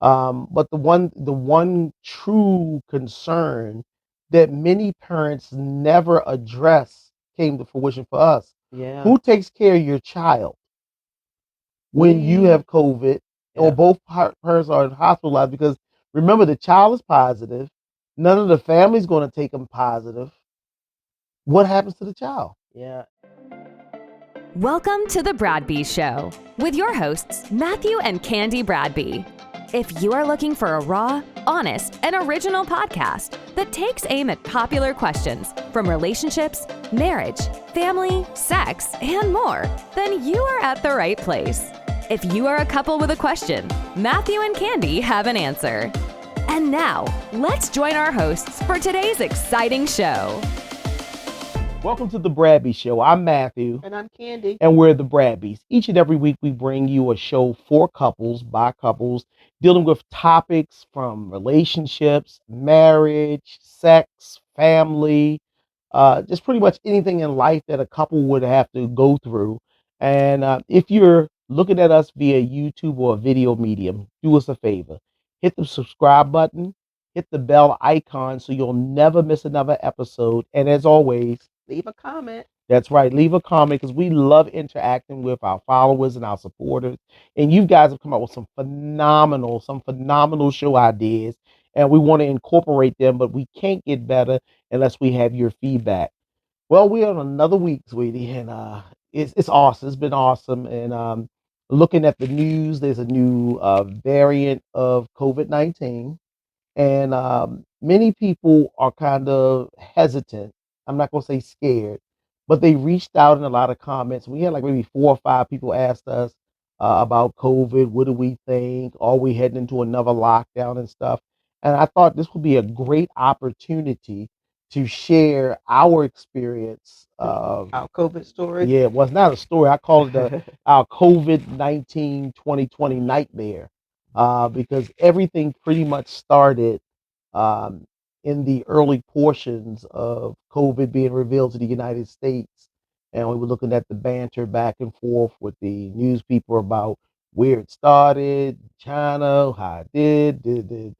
But the one true concern that many parents never address came to fruition for us. Yeah. Who takes care of your child when you We have COVID or yeah. both parents are hospitalized? Because remember, the child is positive. None of the family's going to take them positive. What happens to the child? Yeah. Welcome to the Bradbys Show with your hosts, Matthew and Candy Bradby. If you are looking for a raw, honest, and original podcast that takes aim at popular questions from relationships, marriage, family, sex, and more, then you are at the right place. If you are a couple with a question, Matthew and Candy have an answer. And now, let's join our hosts for today's exciting show. Welcome to the Bradbys Show. I'm Matthew. And I'm Candy. And we're the Bradbys. Each and every week, we bring you a show for couples, by couples, dealing with topics from relationships, marriage, sex, family, just pretty much anything in life that a couple would have to go through. And if you're looking at us via YouTube or a video medium, do us a favor. Hit the subscribe button, hit the bell icon so you'll never miss another episode. And as always, Leave a comment. that's right. Leave a comment because we love interacting with our followers and our supporters. And you guys have come up with some phenomenal show ideas. And we want to incorporate them, but we can't get better unless we have your feedback. Well, we're on another week, sweetie, and it's awesome. It's been awesome. And looking at the news, there's a new variant of COVID-19, and many people are kind of hesitant. I'm not going to say scared, but they reached out in a lot of comments. We had like maybe 4 or 5 people asked us about COVID. What do we think? Are we heading into another lockdown and stuff? And I thought this would be a great opportunity to share our experience of, Our COVID story. yeah, it was not a story. I call it our COVID-19 2020 nightmare, because everything pretty much started um, in the early portions of COVID being revealed to the United States. And we were looking at the banter back and forth with the news people about where it started, China, how it did.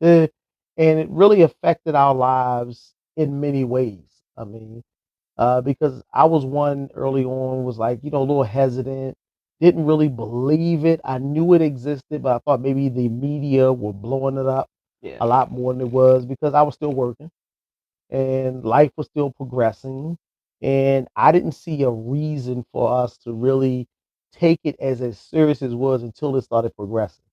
And it really affected our lives in many ways. I mean, because I was one early on, was like, a little hesitant, didn't really believe it. I knew it existed, but I thought maybe the media were blowing it up Yeah. a lot more than it was because I was still working and life was still progressing. And I didn't see a reason for us to really take it as serious as it was until it started progressing.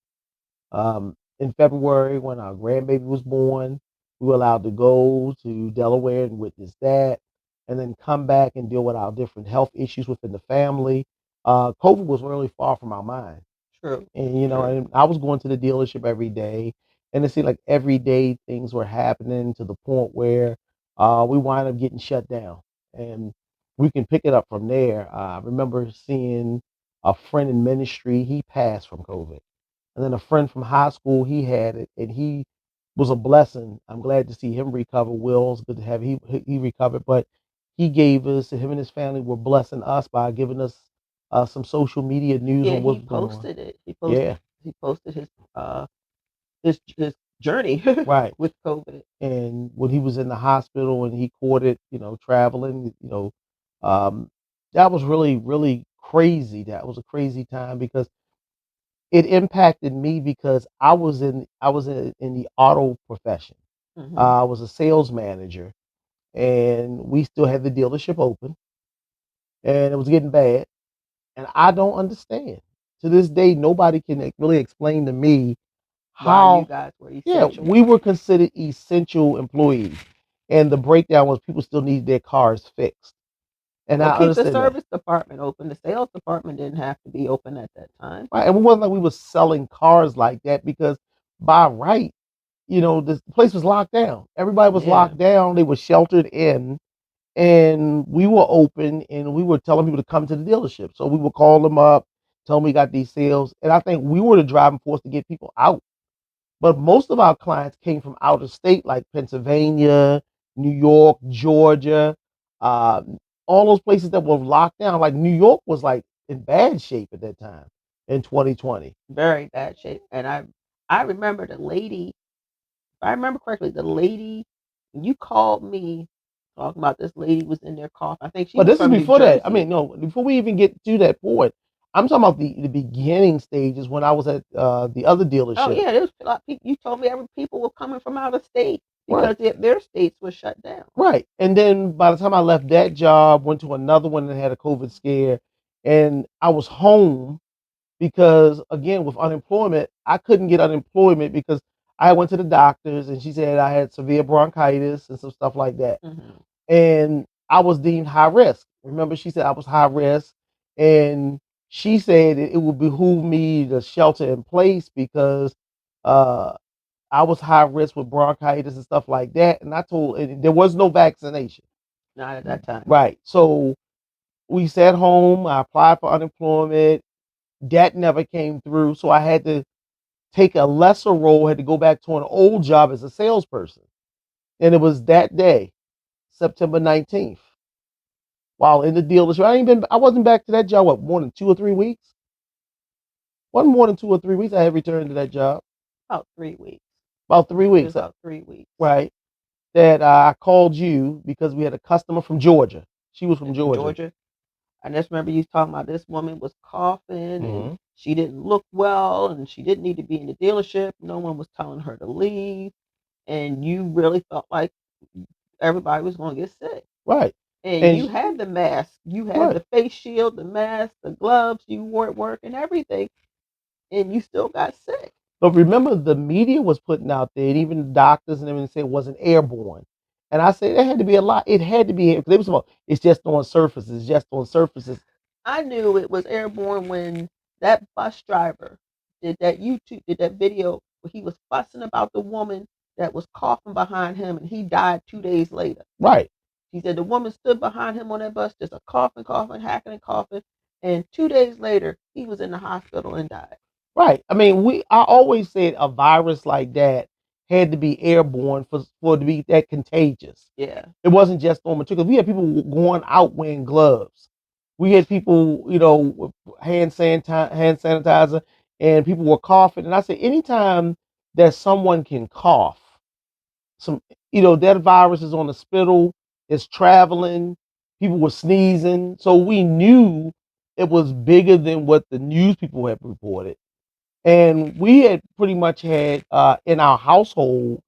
In February, when our grandbaby was born, we were allowed to go to Delaware and witness that, and then come back and deal with our different health issues within the family. COVID was really far from our mind. True. And, True. and I was going to the dealership every day, and it seemed like every day things were happening to the point where we wind up getting shut down. And we can pick it up from there. I remember seeing a friend in ministry, he passed from COVID. And then a friend from high school, he had it, and he was a blessing. I'm glad to see him recover. Will's good to have he recovered, but he gave us, him and his family were blessing us by giving us some social media news Yeah, on he what's going on. posted it. Yeah, He posted his journey right. with COVID. And when he was in the hospital and he caught it, traveling, um, that was really crazy. That was a crazy time because it impacted me because I was in the auto profession. Hmm. I was a sales manager, and we still had the dealership open, and it was getting bad. And I don't understand to this day. Nobody can really explain to me Why you how. guys were Yeah, essential. we were considered essential employees, and the breakdown was people still needed their cars fixed, and Well, I keep the understand that. service department open. The sales department didn't have to be open at that time. Right, and it wasn't like we were selling cars like that because by right, the place was locked down. Everybody was Yeah. locked down. They were sheltered in, and we were open, and we were telling people to come to the dealership. So we would call them up, tell them we got these sales, and I think we were the driving force to get people out. But most of our clients came from out of state, like Pennsylvania, New York, Georgia, uh, all those places that were locked down. Like New York was like in bad shape at that time in 2020. Very bad shape. And I remember the lady, if I remember correctly, the lady, when you called me talking about this lady was in their cough. I think she But was this is from New before that. I Jersey. mean, no, before we even get to that point, I'm talking about the beginning stages when I was at the other Oh dealership. yeah, there was a lot of people. You told me every people were coming from out of state because Right. their states were shut down. Right. And then by the time I left that job, went to another one that had a COVID scare, and I was home because again with unemployment, I couldn't get unemployment because I went to the doctors and she said I had severe bronchitis and some stuff like that. Mm-hmm. And I was deemed high risk. Remember, she said I was high risk, and she said it would behoove me to shelter in place because uh, I was high risk with bronchitis and stuff like that. And I told, and there was no vaccination. Not at that time. Right. So we sat home. I applied for unemployment. That never came through. So I had to take a lesser role, had to go back to an old job as a salesperson. And it was that day, September 19th. While in the dealership, I wasn't back to that job, what, more than 2 or 3 weeks? Wasn't more than 2 or 3 weeks I had returned to that job. About 3 weeks. About 3 weeks. About 3 weeks. Right. That I called you because we had a customer from Georgia. She was from Georgia. I just remember you talking about this woman was coughing Mhm. and she didn't look well and she didn't need to be in the dealership. No one was telling her to leave. And you really felt like everybody was going to get sick. Right. And you had the mask, you had Right. the face shield, the mask, the gloves, you wore at work and everything. And you still got sick. But remember, the media was putting out there, and even the doctors and everything said it wasn't airborne. And I said, it had to be a lot. It had to be, because they was about, it's just on surfaces, just on surfaces. I knew it was airborne when that bus driver did that video where he was fussing about the woman that was coughing behind him and he died 2 days later. Right. He said the woman stood behind him on that bus, just a coughing, hacking and coughing. And 2 days later, he was in the hospital and died. Right. I mean, I always said a virus like that had to be airborne for it to be that contagious. Yeah. It wasn't just on material. We had people going out wearing gloves. We had people, with hand sanitizer, and people were coughing. And I said, anytime that someone can cough, that virus is on the spittle, it's traveling, people were sneezing. So we knew it was bigger than what the news people had reported. And we had pretty much had in our household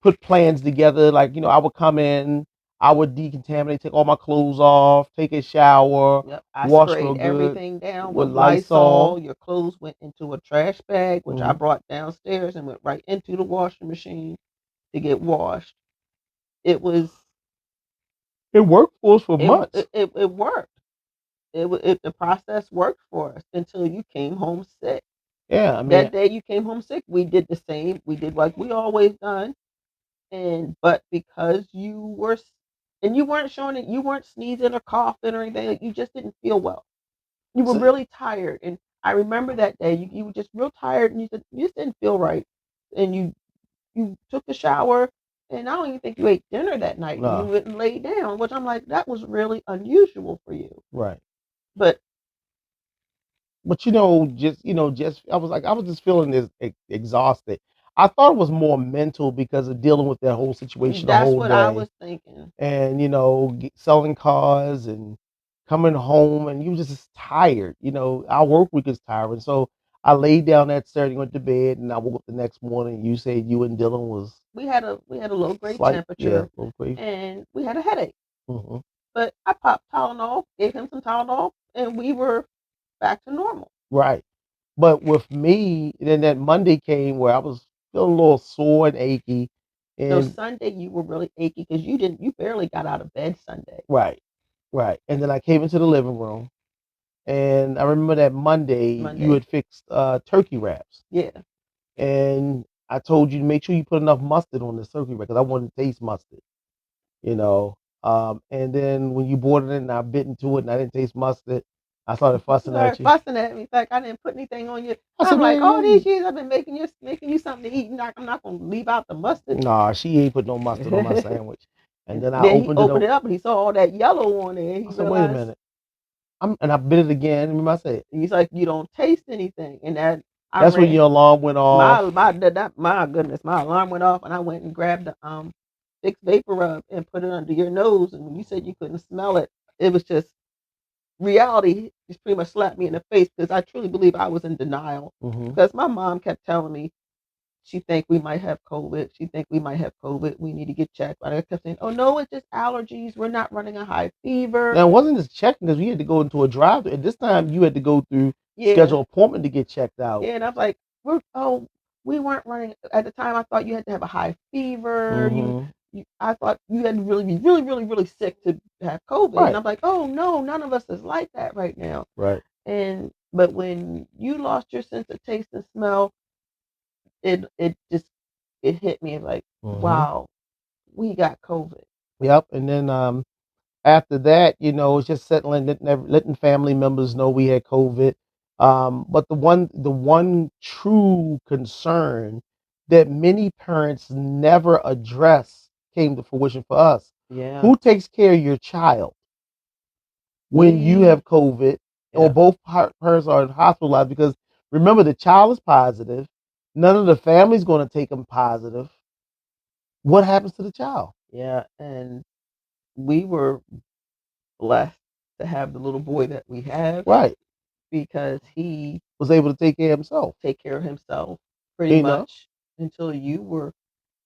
put plans together. Like, I would come in, I would decontaminate, take all my clothes off, take a shower, Yep. I wash real sprayed good everything down with with Lysol. Lysol. Your clothes went into a trash bag, which I Mhm. brought downstairs and went right into the washing machine to get washed. It worked for us for months. It worked. The process worked for us until you came home sick. Yeah, I mean, That day you came home sick, we did the same. We did like we always done, but because you weren't showing it, you weren't sneezing or coughing or anything. Like, you just didn't feel well. You were really tired, and I remember that day you were just real tired, and you just didn't feel right, and you took a shower, and I don't even think you ate dinner that night. No. You went and laid down, which I'm like, that was really unusual for you. Right. But I was just feeling this exhausted. I thought it was more mental because of dealing with that whole situation the that's whole what day. I was thinking. And selling cars and coming home, and you just tired. Our work week is tiring. So I laid down that Saturday, went to bed, and I woke up the next morning. You said you and Dylan was We had a low grade slight, temperature, low grade. and we had a headache. Mm-hmm. But I popped Tylenol, gave him some Tylenol, and we were back to normal. Right. But with me, then that Monday came where I was feeling a little sore and achy. So And Sunday you were really achy because you barely got out of bed Sunday. right. And then I came into the living room, and I remember that Monday. You had fixed turkey wraps. Yeah. And I told you to make sure you put enough mustard on this turkey wrap because I wanted to taste mustard. And then when you brought it in, and I bit into it and I didn't taste mustard. I started fussing at you. Fussing at me. In fact, I didn't put anything on you. I said, I'm like, "Man, all these years I've been making you something to eat. I'm not gonna leave out the mustard. Nah, she ain't put no mustard on my sandwich. And then I he opened it up and he saw all that yellow on it. And I said, wait a minute. And I bit it again. Remember I said, he's like, you don't taste anything. And that I That's when ran. your alarm went off. My goodness, my alarm went off, and I went and grabbed the Vicks vapor rub and put it under your nose. And when you said you couldn't smell it, it was just reality. Just pretty much slapped me in the face because I truly believe I was in denial. Mm-hmm. Because my mom kept telling me she think we might have COVID. She think we might have COVID. We need to get checked. But I kept saying, "Oh no, it's just allergies. We're not running a high fever." Now, it wasn't just checking because we had to go into a drive-thru. At this time, you had to go through Yeah, schedule appointment to get checked out. yeah. And I was like, we weren't running at the time. I thought you had to have a high fever. Mm-hmm. I thought you had to really be really, really, really sick to have COVID. Right. And I'm like, oh no, none of us is like that right now. Right. But when you lost your sense of taste and smell, it just it hit me like, Mm-hmm. wow, we got COVID. Yep. And then after that, it's just settling, letting family members know we had COVID. But the one true concern that many parents never address came to fruition for us. Yeah. Who takes care of your child when you have COVID or Yeah. both parents are hospitalized? Because remember, the child is positive. None of the family's going to take them positive. What happens to the child? Yeah, and we were blessed to have the little boy that we have Right. because he Was able to take care of himself. take care of himself pretty much until you were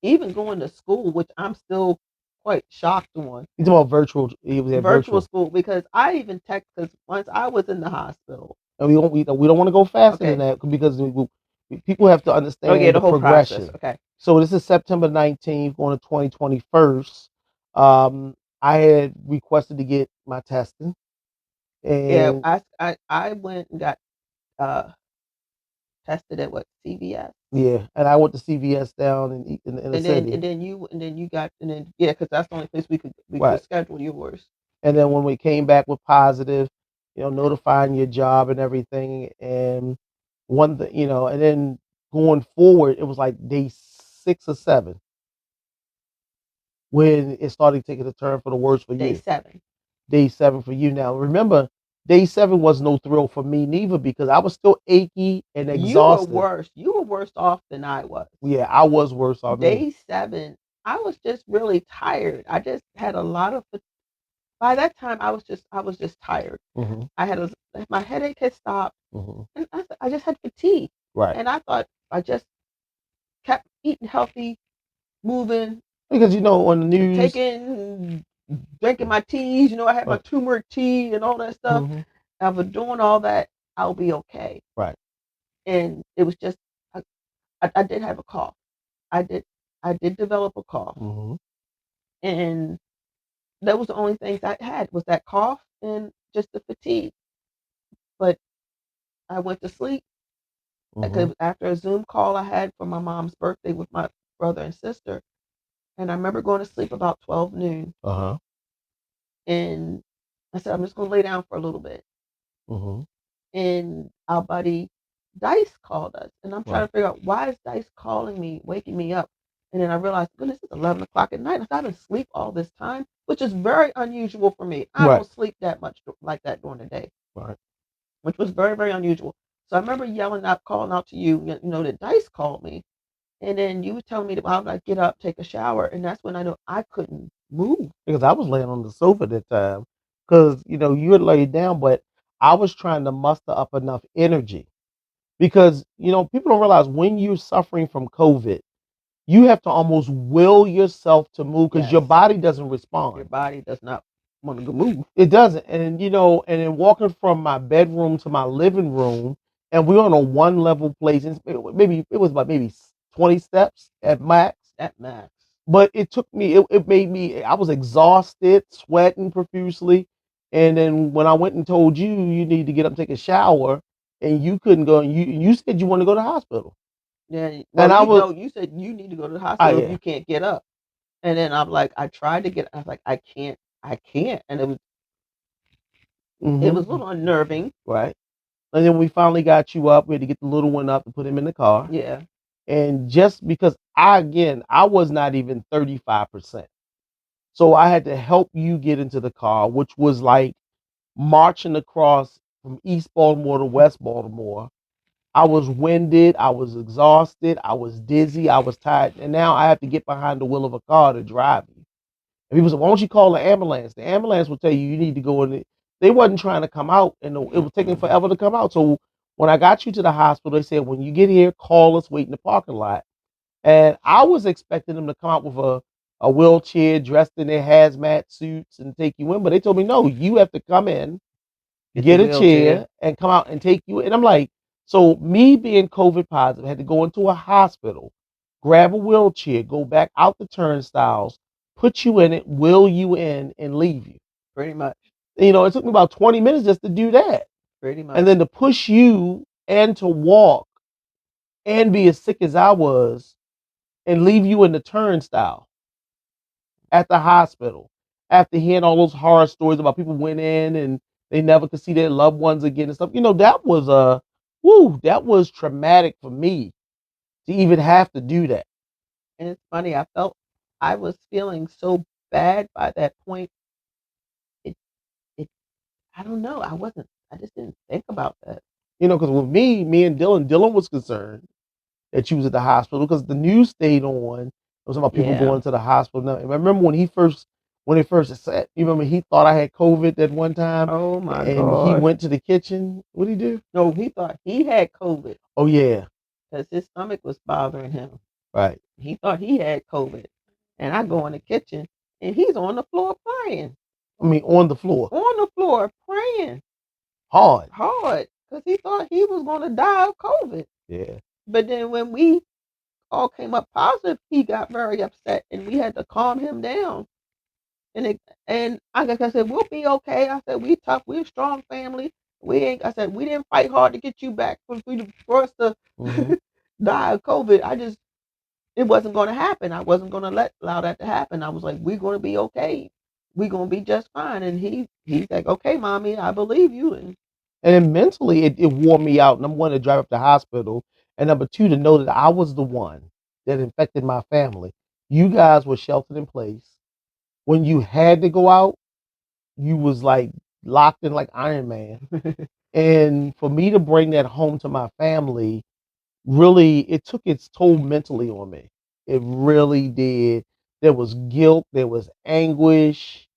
even going to school, which I'm still quite shocked on. He's about virtual. He was at Virtual school, because I even text, because once I was in the hospital. And we don't want to go faster than that because people have to understand Okay, the whole progression. process. Okay. So this is September 19th, going to 2021. I had requested to get my testing, Yeah, and I went and got tested at what, CVS? yeah, and I went to CVS down in the city. And then you got, and then yeah, because that's the only place we Right. could schedule yours. And then when we came back with positive, notifying your job and everything, and and then going forward, it was like day 6 or 7 when it started taking a turn for the worse for Day you. 7. Day 7 for you. Now remember, day 7 was no thrill for me neither because I was still achy and exhausted. You were worse. You were worse off than I was. Yeah, I was worse off. Day 7, I was just really tired. I just had a lot of. By that time, I was just tired. Mm-hmm. I had my headache had stopped, Mm-hmm. and I just had fatigue. Right. And I thought I just kept eating healthy, moving, because on the news, drinking my teas. I had my turmeric tea and all that stuff. Mm-hmm. I was doing all that. I'll be okay. Right. And it was just I did have a cough. I did develop a cough. Mm-hmm. And that was the only things I had, was that cough and just the fatigue. But I went to sleep. Mm-hmm. After a Zoom call I had for my mom's birthday with my brother and sister, and I remember going to sleep about 12 noon. Uh-huh. And I said, I'm just going to lay down for a little bit. Mm-hmm. And our buddy Dice called us, and I'm trying to figure out, why is Dice calling me, waking me up? And then I realized, goodness, it's 11 o'clock at night. I've been asleep all this time, which is very unusual for me. I don't sleep that much like that during the day, right? Which was very, very unusual. So I remember yelling out, calling out to you, that Dice called me. And then you were telling me that I would get up, take a shower, and that's when I know I couldn't move. Because I was laying on the sofa at that time. Because, you had laid down, but I was trying to muster up enough energy. Because, people don't realize when you're suffering from COVID, you have to almost will yourself to move because your body doesn't respond. Your body does not want to move. It doesn't. And, and then walking from my bedroom to my living room, and we're on a one level place. And it was about maybe 20 steps at max. At max. But it took me, it made me, I was exhausted, sweating profusely. And then when I went and told you, you need to get up and take a shower, and you couldn't go, and you said you want to go to the hospital. Yeah. Well, you said you need to go to the hospital if you can't get up. And then I'm like, I tried to get, I was like, I can't. And it was a little unnerving. Right. And then we finally got you up. We had to get the little one up to put him in the car. Yeah. And just because I was not even 35%. So I had to help you get into the car, which was like marching across from East Baltimore to West Baltimore. I was winded, I was exhausted, I was dizzy, I was tired, and now I have to get behind the wheel of a car to drive you. And people said, "Why don't you call the ambulance?" The ambulance will tell you you need to go in. They wasn't trying to come out, and it was taking forever to come out. So when I got you to the hospital, they said, "When you get here, call us. Wait in the parking lot." And I was expecting them to come out with a wheelchair, dressed in their hazmat suits, and take you in. But they told me, "No, you have to come in, get a chair, and come out and take you." And I'm like, so me being COVID positive, had to go into a hospital, grab a wheelchair, go back out the turnstiles, put you in it, wheel you in, and leave you. Pretty much. It took me about 20 minutes just to do that. Pretty much. And then to push you and to walk and be as sick as I was and leave you in the turnstile at the hospital after hearing all those horror stories about people went in and they never could see their loved ones again and stuff. That was that was traumatic for me to even have to do that. And it's funny, I was feeling so bad by that point. It it I don't know. I just didn't think about that. Because with me and Dylan was concerned that you was at the hospital because the news stayed on. It was about people going to the hospital. Now, I remember when it first said, you remember he thought I had COVID that one time. Oh my and God. He went to the kitchen. What did he do? No, he thought he had COVID. Oh yeah. Because his stomach was bothering him. Right. He thought he had COVID. And I go in the kitchen and he's on the floor praying. I mean, on the floor. On the floor praying. Hard. Because he thought he was going to die of COVID. Yeah. But then when we all came up positive, he got very upset and we had to calm him down. And like I said, we'll be okay. I said, we tough, we're a strong family. We didn't fight hard to get you back for us to die of COVID. It wasn't going to happen. I wasn't going to allow that to happen. I was like, we're going to be okay. We're going to be just fine. And he's like, okay, mommy, I believe you. And then mentally, it wore me out. Number one, to drive up to the hospital. And number two, to know that I was the one that infected my family. You guys were sheltered in place. When you had to go out, you was like locked in like Iron Man. And for me to bring that home to my family, really, it took its toll mentally on me. It really did. There was guilt. There was anguish.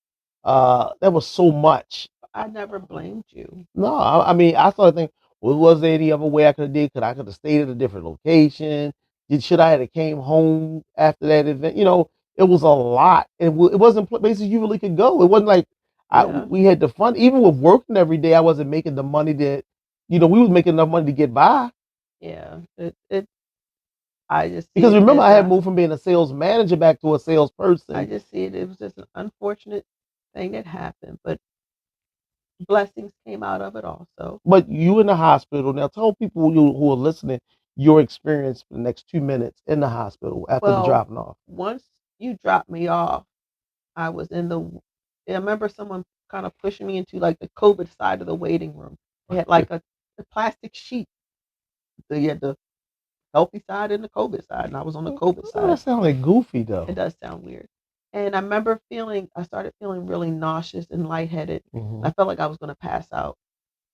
There was so much. I never blamed you. No, I mean, I started thinking, well, was there any other way I could have did? I could have stayed at a different location? Should I have came home after that event? It was a lot. It wasn't places you really could go. It wasn't like we had the fun. Even with working every day, I wasn't making the money that, we was making enough money to get by. Yeah, I just because remember I had moved from being a sales manager back to a salesperson. I just see it. It was just an unfortunate thing that happened, but blessings came out of it also. But you in the hospital now. Tell people who are listening your experience for the next 2 minutes in the hospital after the dropping off. Once you dropped me off, I was I remember someone kind of pushing me into like the COVID side of the waiting room. They had like a plastic sheet. So you had the healthy side and the COVID side, and I was on the COVID side. That sounds like goofy though. It does sound weird. And I remember I started feeling really nauseous and lightheaded. I felt like I was going to pass out,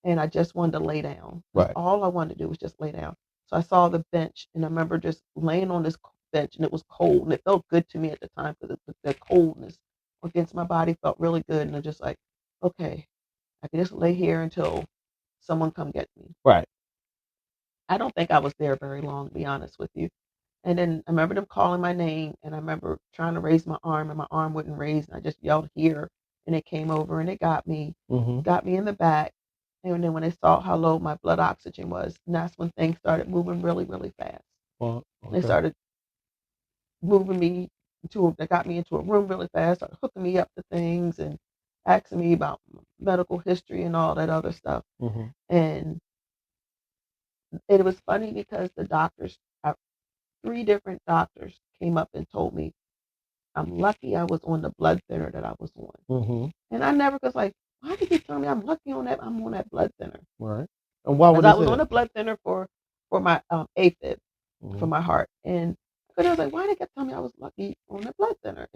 and I just wanted to lay down. Right. All I wanted to do was just lay down. So I saw the bench, and I remember just laying on this bench, and it was cold, and it felt good to me at the time because the coldness against my body felt really good, and I'm just like, okay, I can just lay here until someone come get me. Right. I don't think I was there very long, to be honest with you. And then I remember them calling my name, and I remember trying to raise my arm, and my arm wouldn't raise, and I just yelled here, and it came over, and it got me in the back. And then when they saw how low my blood oxygen was, and that's when things started moving really, really fast. Well, okay. They started moving me they got me into a room really fast, started hooking me up to things and asking me about medical history and all that other stuff. And it was funny because the doctors, 3 different doctors came up and told me I'm lucky I was on the blood thinner that I was on. And I never was like, why did you tell me I'm lucky on that? I'm on that blood thinner. Right. And why would I was on a blood thinner for my AFib, for my heart. And I was like, why they kept telling me I was lucky on the blood thinner?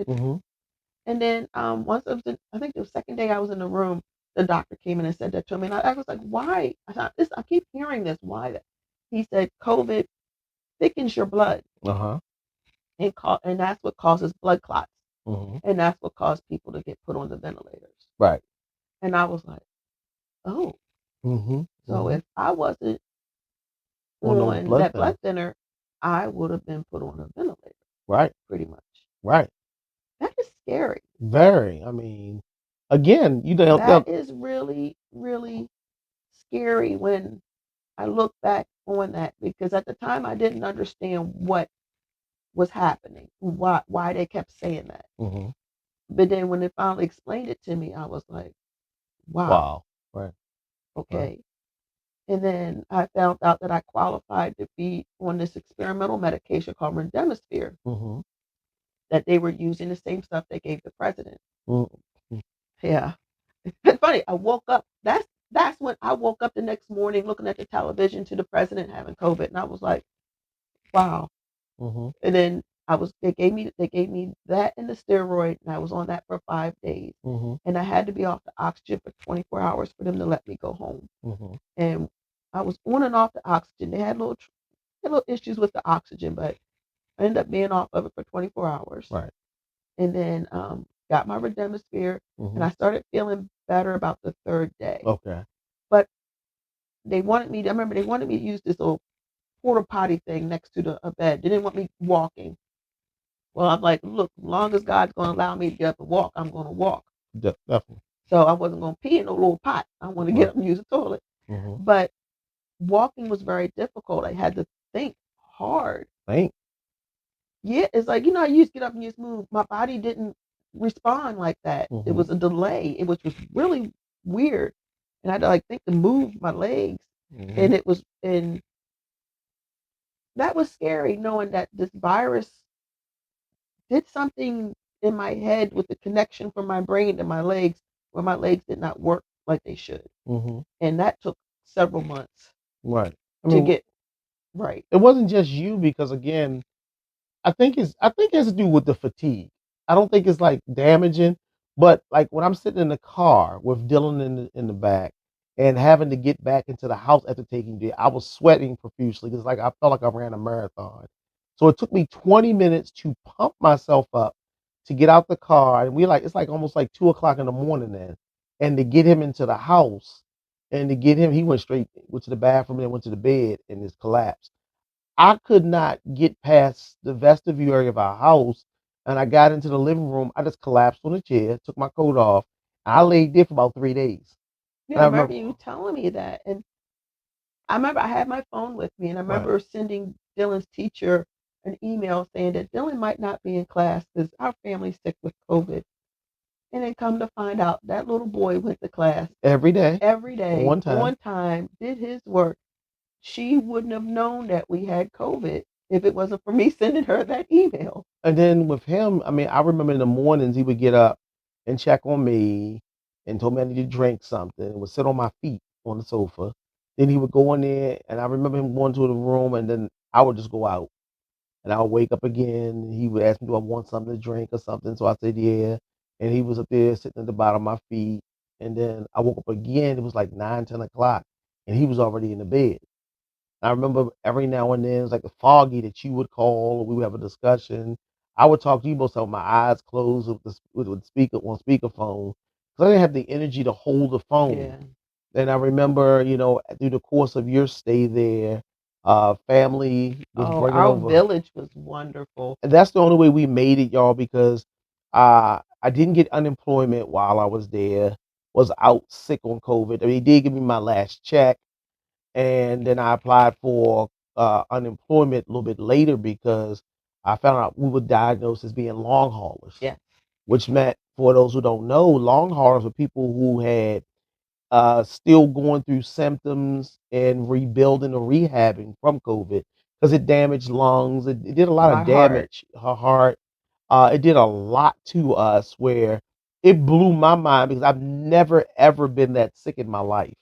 And then once I think the second day I was in the room, the doctor came in and said that to me. And I was like, why? I keep hearing this. Why? he said COVID thickens your blood Uh-huh. and that's what causes blood clots. Mm-hmm. And that's what caused people to get put on the ventilators. Right. And I was like, oh, Mm-hmm. so Mm-hmm. if I wasn't On those on blood that blood thinners. thinner, I would have been put on a ventilator, Right. pretty much. Right. That is scary. Very. I mean, again, you know, That is really, really scary when I look back on that because at the time I didn't understand what was happening, why they kept saying that. mm-hmm. But then when they finally explained it to me, I was like, wow, Wow. Right. Right. okay. And then I found out that I qualified to be on this experimental medication called remdesivir Mm-hmm. that they were using the same stuff they gave the president. Mm-hmm. Yeah. It's funny. I woke up. That's when I woke up the next morning looking at the television to the president having COVID, and I was like, wow. Mm-hmm. And then they gave me that and the steroid, and I was on that for 5 days, Mm-hmm. and I had to be off the oxygen for 24 hours for them to let me go home. Mm-hmm. And I was on and off the oxygen. They had little issues with the oxygen, but I ended up being off of it for 24 hours, Right. and then got my remdesivir, and Mm-hmm. I started feeling better about the third day. Okay. But I remember they wanted me to use this little porta potty thing next to a bed. They didn't want me walking. Well, I'm like, look, as long as God's going to allow me to get up and walk, I'm going to walk. Definitely. So I wasn't going to pee in no little pot. I want to get Right. up and use the toilet. Mm-hmm. But walking was very difficult. I had to think hard. Thank. Yeah, it's like, you know, I used to get up and just move. My body didn't respond like that. It Mm-hmm. was a delay, which was really weird. And I had to like think to move my legs. Mm-hmm. And that was scary knowing that this virus did something in my head with the connection from my brain to my legs where my legs did not work like they should. Mm-hmm. And that took several months Right. I to mean, get right. it wasn't just you because again, I think it has to do with the fatigue. I don't think it's like damaging, but like when I'm sitting in the car with Dylan in the back and having to get back into the house after taking the, I was sweating profusely because like I felt like I ran a marathon. So it took me 20 minutes to pump myself up to get out the car, and we like it's like almost like 2 o'clock in the morning then, and to get him into the house and to get him, he went to the bathroom and then went to the bed and just collapsed. I could not get past the vestibule area of our house, and I got into the living room. I just collapsed on the chair, took my coat off. I laid there for about 3 days. Yeah, And I I remember remember, you telling me that. And I remember I had my phone with me and I right, remember sending Dylan's teacher an email saying that Dylan might not be in class because our family's sick with COVID. And then come to find out that little boy went to class every day, every day on time. on time, did his work. She wouldn't have known that we had COVID if it wasn't for me sending her that email. And then with him, I mean, I remember in the mornings he would get up and check on me and told me I needed to drink something and would sit on my feet on the sofa. Then he would go in there, and I remember him going to the room, and then I would just go out. And I would wake up again. And he would ask me, "Do I want something to drink or something?" So I said, "Yeah." And he was up there sitting at the bottom of my feet. And then I woke up again. It was like 9, 10 o'clock, and he was already in the bed. I remember every now and then it was like a foggy that you would call, or we would have a discussion. I would talk to you both with my eyes closed with speaker on speakerphone because I didn't have the energy to hold the phone. Yeah. And I remember, through the course of your stay there, family was Oh, bringing our over. village was wonderful. And that's the only way we made it, y'all, because I didn't get unemployment while I was there. Was out sick on COVID. I mean, he did give me my last check, and then I applied for unemployment a little bit later because I found out we were diagnosed as being long haulers, Yeah. which meant, for those who don't know, long haulers were people who had still going through symptoms and rebuilding or rehabbing from COVID because it damaged lungs. It did a lot My of heart. damage. Her heart. It did a lot to us where it blew my mind because I've never ever been that sick in my life.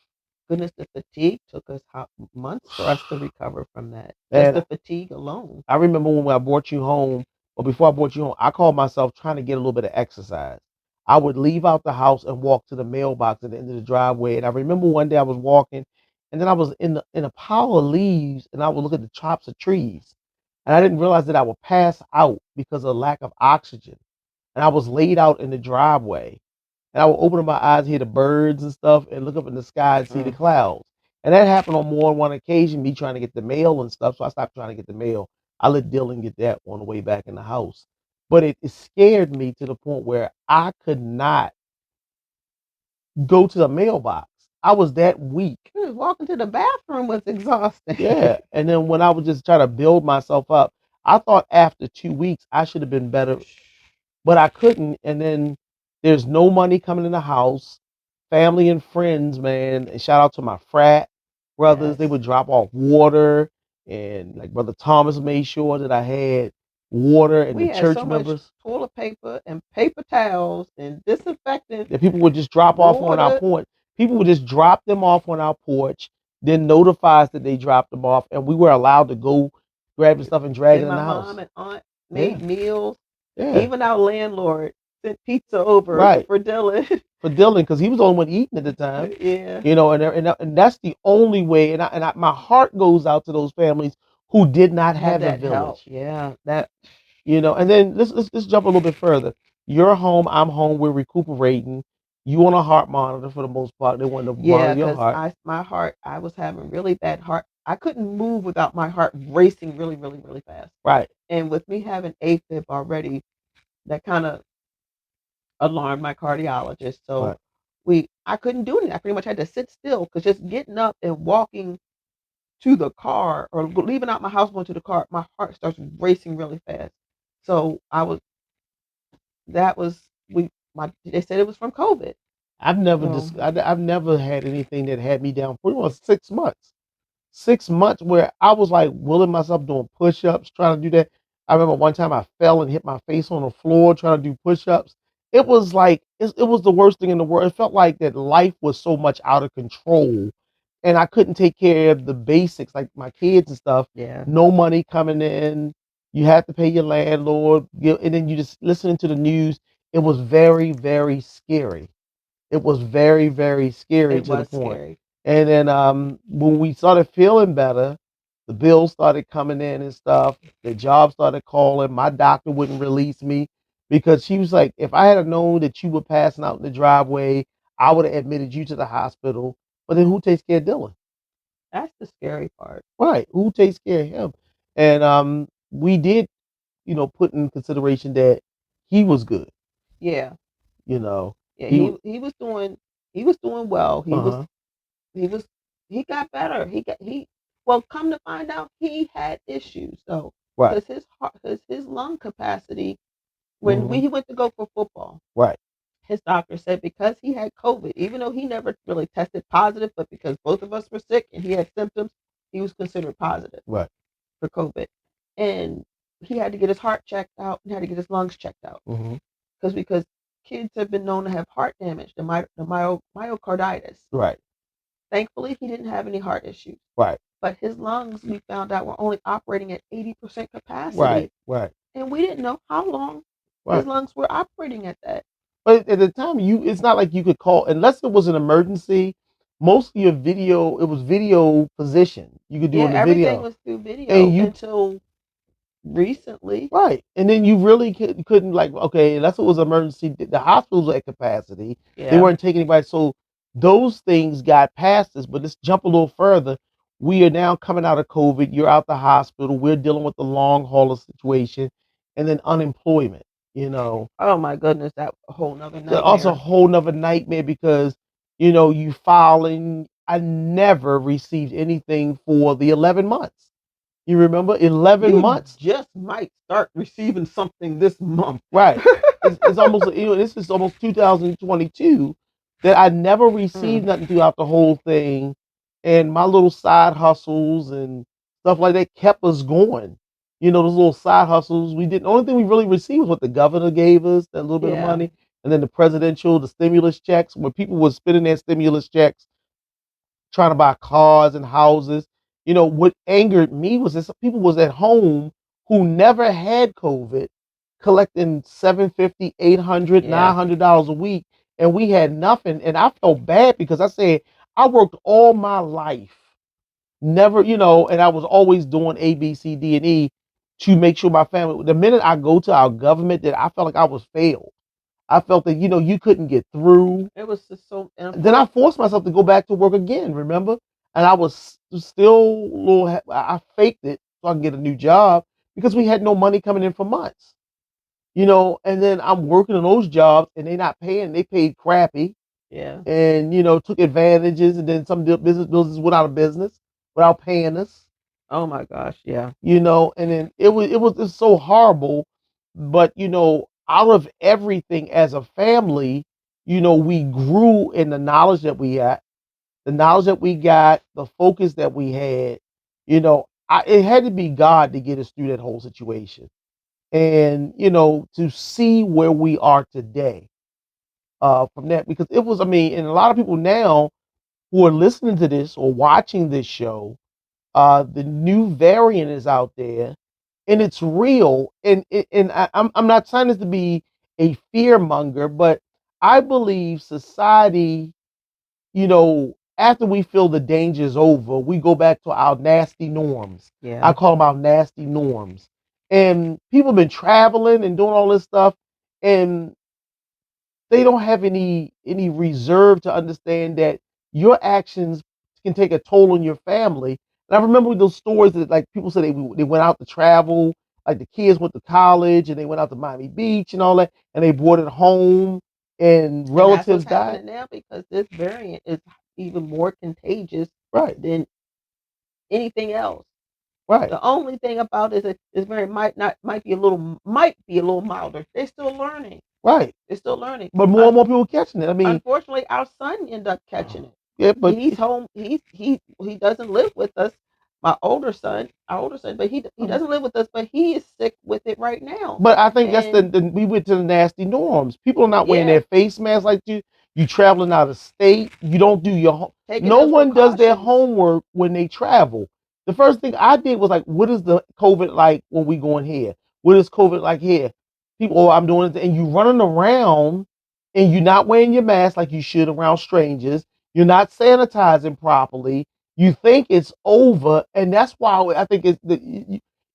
Goodness, the fatigue took us months for us to recover from that. Just And the fatigue alone. I remember when I brought you home, or before I brought you home, I called myself trying to get a little bit of exercise. I would leave out the house and walk to the mailbox at the end of the driveway. And I remember one day I was walking and then I was in a pile of leaves, and I would look at the tops of trees, and I didn't realize that I would pass out because of lack of oxygen, and I was laid out in the driveway, and I would open up my eyes, hear the birds and stuff, and look up in the sky and see the clouds. And that happened on more than one occasion, me trying to get the mail and stuff. So I stopped trying to get the mail. I let Dylan get that on the way back in the house. But it scared me to the point where I could not go to the mailbox. I was that weak. Walking to the bathroom was exhausting. Yeah. And then when I was just trying to build myself up, I thought after 2 weeks I should have been better, but I couldn't. And then there's no money coming in the house. Family and friends, man. And shout out to my frat brothers. Yes. They would drop off water, and like Brother Thomas made sure that I had water, and We the had church so much members. toilet paper and paper towels and disinfectant. That people would just drop off on our Water. porch. People would just drop them off on our porch, then notify us that they dropped them off, and we were allowed to go grab the stuff and drag it And in my the house. mom and aunt made meals. Yeah. Even our landlord sent pizza over Right. for Dylan. For Dylan, because he was the only one eating at the time. Yeah. You know, and that's the only way. And my heart goes out to those families who did not have a that village. help. Yeah. That. You know, and then let's jump a little bit further. You're home, I'm home, we're recuperating. You on a heart monitor for the most part. They want to monitor your heart. My heart, I was having really bad heart. I couldn't move without my heart racing really, really, really fast. Right. And with me having AFib already, that kind of alarmed my cardiologist. So I couldn't do anything. I pretty much had to sit still because just getting up and walking to the car or leaving out my house going to the car, my heart starts racing really fast. So they said it was from COVID. I've never had anything that had me down pretty much 6 months. 6 months where I was like willing myself doing push-ups, trying to do that. I remember one time I fell and hit my face on the floor trying to do push-ups. It was like it was the worst thing in the world. It felt like that life was so much out of control, and I couldn't take care of the basics like my kids and stuff. Yeah. No money coming in. You have to pay your landlord, and then you just listening to the news. It was very, very scary. It was very, very scary to the point. Scary. And then when we started feeling better, the bills started coming in and stuff. The job started calling. My doctor wouldn't release me because she was like, if I had known that you were passing out in the driveway, I would have admitted you to the hospital. But then who takes care of Dylan? That's the scary part. Right. Who takes care of him? And we did, put in consideration that he was good. Yeah. Yeah, he was doing well. He got better. Well, come to find out he had issues though. Right. Because his lung capacity when he went to go for football. Right. His doctor said because he had COVID, even though he never really tested positive, but because both of us were sick and he had symptoms, he was considered positive. Right. For COVID. And he had to get his heart checked out and had to get his lungs checked out. Because kids have been known to have heart damage, the myocarditis. Right. Thankfully, he didn't have any heart issues. Right. But his lungs, we found out, were only operating at 80% capacity. Right. Right. And we didn't know how long his lungs were operating at that. But at the time, it's not like you could call, unless it was an emergency. Most of your video, it was video position. You could do in the video. Everything was through video until recently. Right. And then you really couldn't, like, okay, unless it was emergency, the hospitals were at capacity. Yeah. They weren't taking anybody. So those things got past us. But let's jump a little further. We are now coming out of COVID. You're out the hospital. We're dealing with the long hauler situation and then unemployment. Oh my goodness, that a whole nother nightmare. Also a whole nother nightmare because, you filing. I never received anything for the 11 months. You remember 11 months? Just might start receiving something this month. Right. It's almost, this is almost 2022 that I never received nothing throughout the whole thing. And my little side hustles and stuff like that kept us going. Those little side hustles the only thing we really received was what the governor gave us, that little bit of money. And then the stimulus checks, where people were spending their stimulus checks trying to buy cars and houses. What angered me was that people was at home who never had COVID, collecting $750, $800, $900 a week, and we had nothing. And I felt bad because I said, I worked all my life Never, and I was always doing A, B, C, D, and E to make sure my family. The minute I go to our government, that I felt like I was failed. I felt that you couldn't get through. It was just so. And Then I forced myself to go back to work again. Remember, and I was still a little. I faked it so I can get a new job because we had no money coming in for months. And then I'm working on those jobs and they not paying. They paid crappy yeah. and took advantages, and then some businesses went out of business without paying us. Oh my gosh, yeah. And then it was so horrible. But out of everything as a family, we grew in the knowledge that we had, the knowledge that we got, the focus that we had. It had to be God to get us through that whole situation, and to see where we are today from that, because it was, I mean, and a lot of people now who are listening to this or watching this show, the new variant is out there and it's real. And I'm not trying this to be a fear monger, but I believe society, after we feel the danger is over, we go back to our nasty norms. Yeah. I call them our nasty norms. And people have been traveling and doing all this stuff, and they don't have any reserve to understand that your actions can take a toll on your family. And I remember those stories that, like, people said they went out to travel, like the kids went to college and they went out to Miami Beach and all that, and they brought it home, and relatives that's what's died. happening now because this variant is even more contagious Right, than anything else. right, The only thing about it is that this variant might be a little milder. They're still learning. right. They're still learning. But more and more people catching it. I mean, Unfortunately, our son ended up catching it. yeah, but He's home. He doesn't live with us. Our older son, but he doesn't live with us. But he is sick with it right now. But I think that's And we went to the nasty norms. People are not wearing yeah, their face masks like you. You traveling out of state. You don't do your taking no those one does their precautions. homework when they travel. The first thing I did was like, what is the COVID like when we going here? What is COVID like here? People, oh, I'm doing it, and you running around, and you're not wearing your mask like you should around strangers. You're not sanitizing properly. You think it's over, and that's why I think it's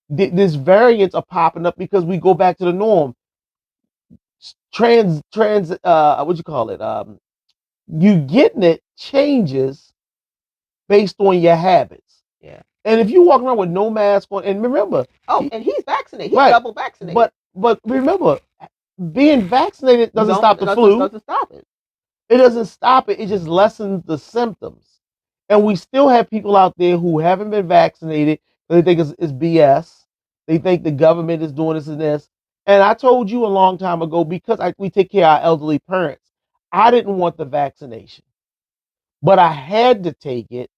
this variants are popping up because we go back to the norm. Trans what you call it? You getting it changes based on your habits. Yeah. And if you walk around with no mask on, and remember, and he's vaccinated. He's right, double vaccinated. But remember, being vaccinated doesn't stop the flu. Doesn't stop it. It doesn't stop it. It just lessens the symptoms. And we still have people out there who haven't been vaccinated. They think it's BS. They think the government is doing this and this. And I told you a long time ago, because we take care of our elderly parents, I didn't want the vaccination, but I had to take it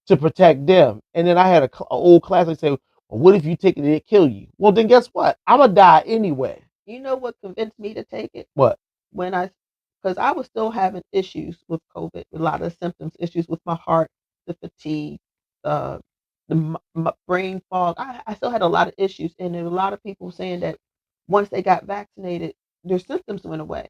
to protect them. And then I had an old classmate say, well, what if you take it and it kill you? Well, then guess what? I'm going to die anyway. You know what convinced me to take it? What? Because I was still having issues with COVID, a lot of symptoms, issues with my heart, the fatigue, the brain fog. I still had a lot of issues, and there were a lot of people saying that once they got vaccinated, their symptoms went away.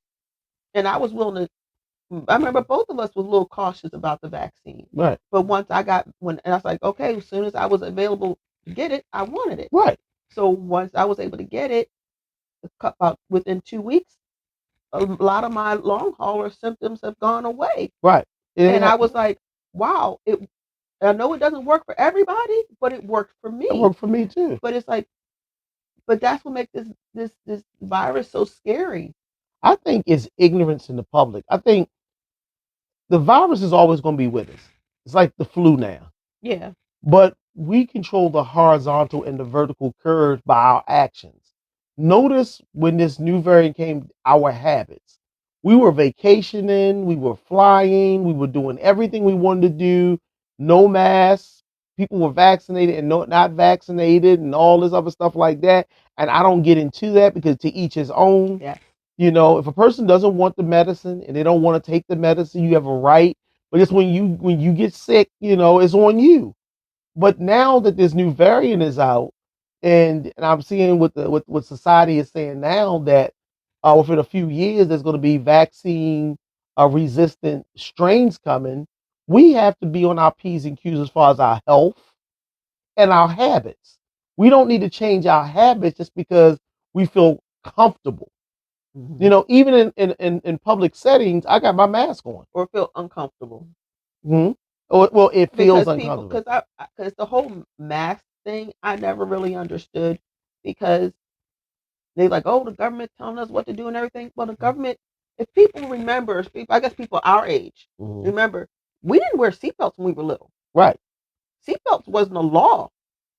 And I was willing to. I remember both of us was a little cautious about the vaccine. Right. But once and I was like, okay, as soon as I was available to get it, I wanted it. Right. So once I was able to get it, about within 2 weeks, a lot of my long hauler symptoms have gone away. Right. And I was like, wow, I know it doesn't work for everybody, but it worked for me. It worked for me too. But it's like, but that's what makes this virus so scary. I think it's ignorance in the public. I think the virus is always going to be with us. It's like the flu now. Yeah. But we control the horizontal and the vertical curve by our actions. Notice when this new variant came, our habits. We were vacationing, we were flying, we were doing everything we wanted to do, no masks. People were vaccinated and not vaccinated and all this other stuff like that. And I don't get into that because to each his own. Yeah. If a person doesn't want the medicine and they don't want to take the medicine, you have a right. But it's when you get sick, it's on you. But now that this new variant is out, and I'm seeing what society is saying now, that within a few years there's going to be vaccine resistant strains coming. We have to be on our P's and Q's as far as our health and our habits. We don't need to change our habits just because we feel comfortable. You know, even in public settings, I got my mask on. Or feel uncomfortable. Mm-hmm. Well, it feels Because uncomfortable. because the whole mask thing, I never really understood, because they like, oh, the government telling us what to do and everything. Well, the government, if people remember, I guess people our age remember, we didn't wear seatbelts when we were little. Right. Seatbelts wasn't a law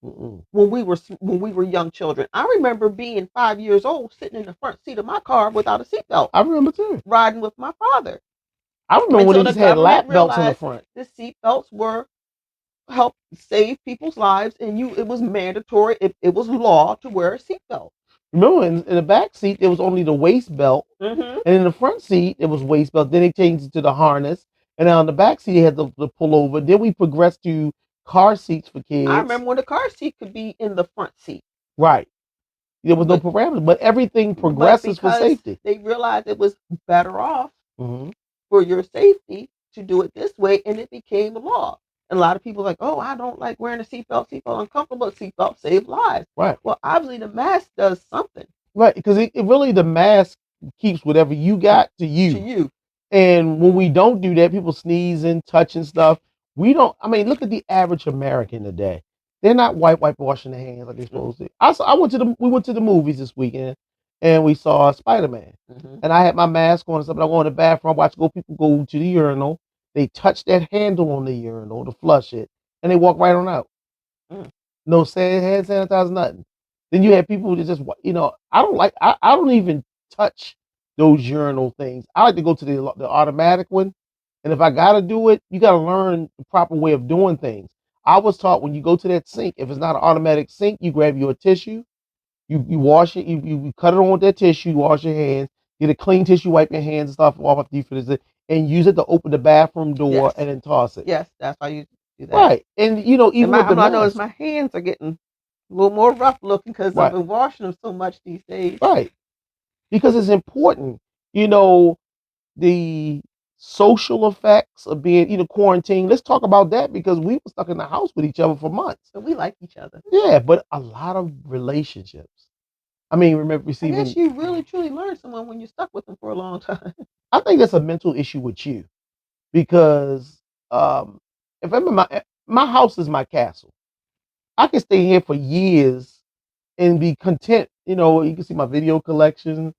when we were young children. I remember being 5 years old, sitting in the front seat of my car without a seatbelt. I remember too. Riding with my father. I remember when they just had lap belts on the front. The seatbelts were help save people's lives, and it was mandatory. It was law to wear a seatbelt. Remember, in the back seat there was only the waist belt, and in the front seat it was waist belt. Then they changed it to the harness, and now in the back seat they had the pullover. Then we progressed to car seats for kids. I remember when the car seat could be in the front seat. Right. There was no parameters, but everything progresses for safety. They realized it was better off for your safety to do it this way, and it became a law. And a lot of people are like, oh, I don't like wearing a seatbelt. Seatbelt uncomfortable. Seatbelt save lives. Right. Well, obviously the mask does something. Right, because it really, the mask keeps whatever you got to you. To you. And when we don't do that, people sneezing, touching stuff. We don't. I mean, look at the average American today. They're not washing their hands like they're supposed to. We went to the movies this weekend, and we saw Spider-Man. And I had my mask on and stuff. But I go in the bathroom, I watch people go to the urinal. They touch that handle on the urinal to flush it, and they walk right on out. No hand sanitizer, nothing. Then you have people that just, I don't even touch those urinal things. I like to go to the automatic one. And if I got to do it, you got to learn the proper way of doing things. I was taught when you go to that sink, if it's not an automatic sink, you grab your tissue, you wash it, you cut it on with that tissue, you wash your hands, get a clean tissue, wipe your hands and stuff off after you finish it, and use it to open the bathroom door and then toss it. Yes, that's how you do that. Right. And, even with the mask, I notice my hands are getting a little more rough looking because I've been washing them so much these days. Right. Because it's important, the social effects of being, quarantined. Let's talk about that, because we were stuck in the house with each other for months. So we like each other. Yeah, but a lot of relationships. I mean, remember receiving. I guess you really truly learn someone when you're stuck with them for a long time. I think that's a mental issue with you, because if I'm in my house is my castle. I can stay here for years and be content. You can see my video collection.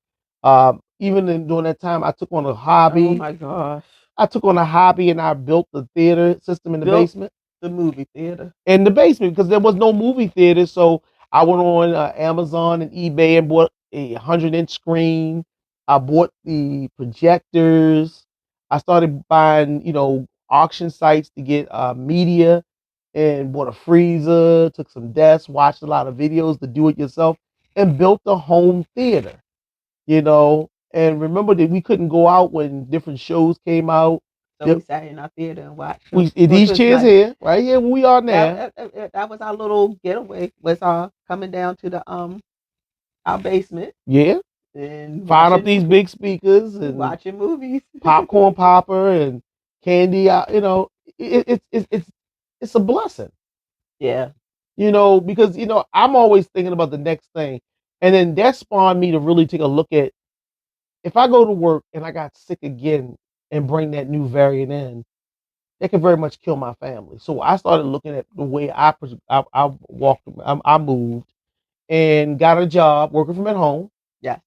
Even during that time, I took on a hobby. Oh my gosh! I took on a hobby and I built the theater system in the basement. The movie theater. In the basement, because there was no movie theater, so I went on Amazon and eBay and bought a 100-inch screen. I bought the projectors. I started buying, auction sites to get media, and bought a freezer, took some desks, watched a lot of videos to do it yourself, and built a home theater, and remember that we couldn't go out when different shows came out. So we sat in our theater and watched. These chairs here, right here, where we are now. That was our little getaway. Was coming down to the our basement. Yeah. And firing up these big speakers and watching movies, popcorn popper and candy. It's a blessing. Yeah. Because I'm always thinking about the next thing, and then that spawned me to really take a look at, if I go to work and I got sick again and bring that new variant in, that could very much kill my family. So I started looking at the way I walked, I moved, and got a job working from at home. Yeah.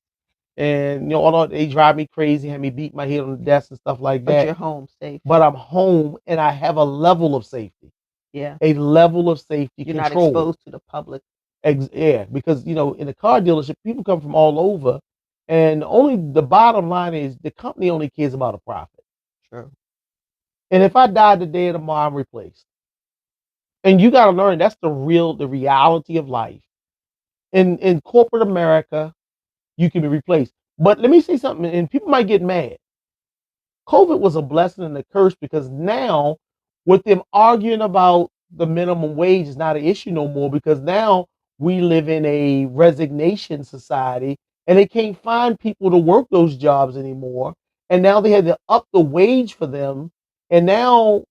And although they drive me crazy, have me beat my head on the desk and stuff like that. But you're home safe. But I'm home and I have a level of safety. Yeah. A level of safety. You're control. Not exposed to the public. Yeah, because in a car dealership, people come from all over, and only the bottom line is the company only cares about a profit. True. And if I die today or tomorrow, I'm replaced. And you got to learn that's the reality of life. In corporate America, you can be replaced. But let me say something, and people might get mad. COVID was a blessing and a curse, because now with them arguing about the minimum wage is not an issue no more, because now we live in a resignation society and they can't find people to work those jobs anymore. And now they had to up the wage for them. And now